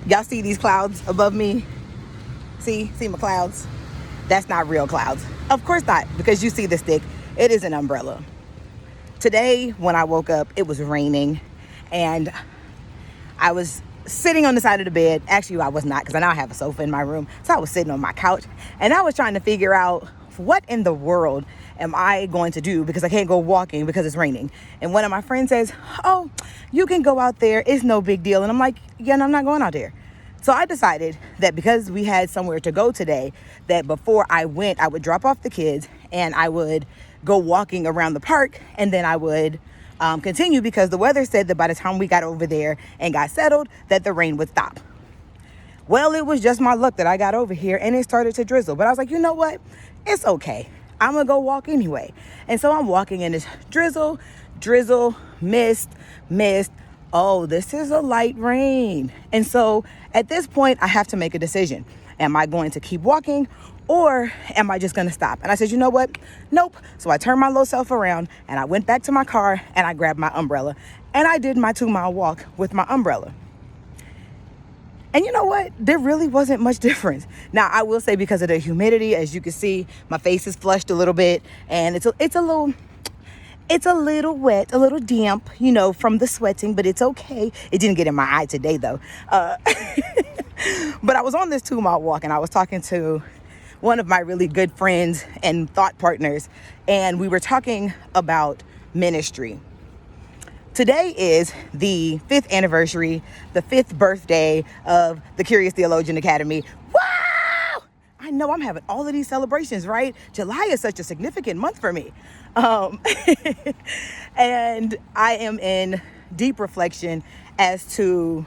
Y'all see these clouds above me? See my clouds? That's not real clouds. Of course not, because you see the stick. It is an umbrella. Today, when I woke up, it was raining, and I was sitting on the side of the bed. Actually, I was not, because I now have a sofa in my room. So I was sitting on my couch, and I was trying to figure out what in the world am I going to do, because I can't go walking because it's raining. And one of my friends says, oh, you can go out there. It's no big deal. And I'm like, yeah, no, I'm not going out there. So I decided that because we had somewhere to go today, that before I went, I would drop off the kids and I would go walking around the park, and then I would continue, because the weather said that by the time we got over there and got settled, that the rain would stop. Well, it was just my luck that I got over here and it started to drizzle. But I was like, you know what? It's okay. I'm going to go walk anyway. And so I'm walking, and it's drizzle, mist. Oh, this is a light rain. And so at this point, I have to make a decision. Am I going to keep walking, or am I just going to stop? And I said, you know what? Nope. So I turned my little self around and I went back to my car and I grabbed my umbrella, and I did my 2-mile walk with my umbrella. And you know what? There really wasn't much difference. Now, I will say, because of the humidity, as you can see, my face is flushed a little bit, and it's a little wet, a little damp, from the sweating, but it's okay. It didn't get in my eye today, though. But I was on this 2-mile walk, and I was talking to one of my really good friends and thought partners, and we were talking about ministry. Today is the 5th anniversary, the 5th birthday of the Curious Theologian Academy. Wow! I know I'm having all of these celebrations, right? July is such a significant month for me. And I am in deep reflection as to,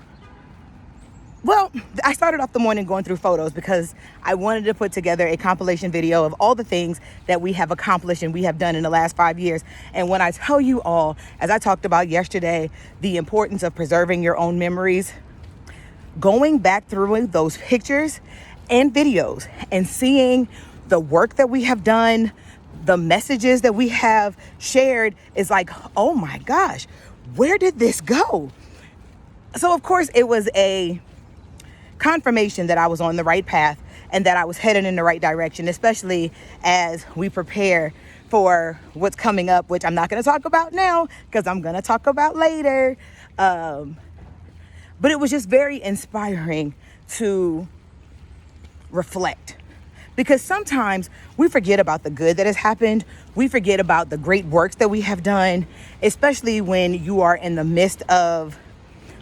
well, I started off the morning going through photos because I wanted to put together a compilation video of all the things that we have accomplished and we have done in the last 5 years. And when I tell you all, as I talked about yesterday, the importance of preserving your own memories, going back through those pictures and videos and seeing the work that we have done, the messages that we have shared, is like, oh my gosh, where did this go? So of course it was a confirmation that I was on the right path and that I was headed in the right direction, especially as we prepare for what's coming up, which I'm not going to talk about now because I'm going to talk about later. But it was just very inspiring to reflect, because sometimes we forget about the good that has happened. We forget about the great works that we have done, especially when you are in the midst of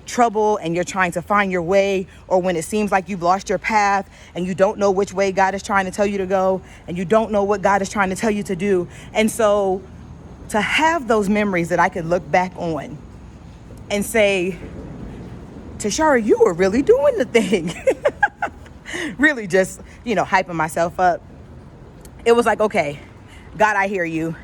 trouble and you're trying to find your way, or when it seems like you've lost your path and you don't know which way God is trying to tell you to go, and you don't know what God is trying to tell you to do. And so to have those memories that I could look back on and say, Tashara, you were really doing the thing. Really just, hyping myself up. It was like, okay, God, I hear you,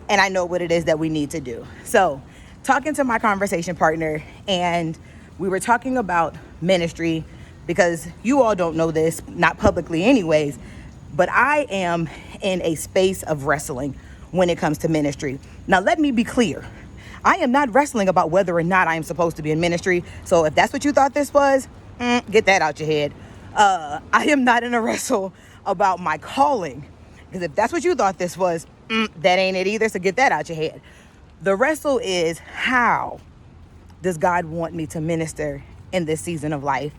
and I know what it is that we need to do. So talking to my conversation partner, and we were talking about ministry, because you all don't know this, not publicly anyways, but I am in a space of wrestling when it comes to ministry. Now, let me be clear. I am not wrestling about whether or not I am supposed to be in ministry. So if that's what you thought this was, get that out your head. I am not in a wrestle about my calling, because if that's what you thought this was, that ain't it either. So get that out your head. The wrestle is, how does God want me to minister in this season of life,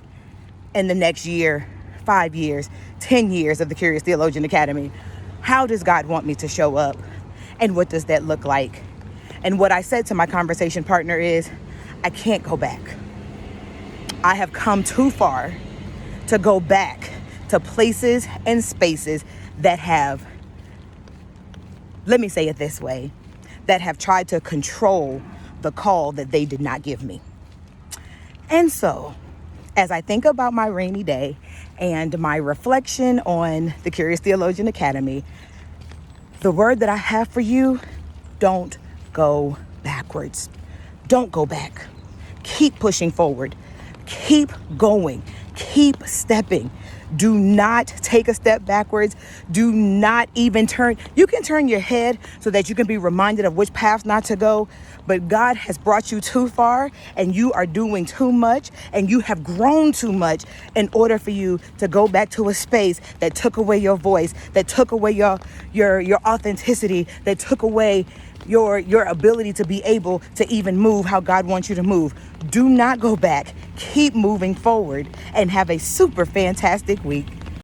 in the next year, 5 years, 10 years of the Curious Theologian Academy? How does God want me to show up, and what does that look like? And what I said to my conversation partner is, I can't go back. I have come too far to go back to places and spaces that have, let me say it this way, that have tried to control the call that they did not give me. And so, as I think about my rainy day and my reflection on the Curious Theologian Academy, the word that I have for you, don't go backwards. Don't go back. Keep pushing forward. Keep going. Keep stepping. Do not take a step backwards. Do not even turn. You can turn your head so that you can be reminded of which path not to go. But God has brought you too far, and you are doing too much, and you have grown too much in order for you to go back to a space that took away your voice, that took away your authenticity, that took away your ability to be able to even move how God wants you to move. Do not go back. Keep moving forward and have a super fantastic week.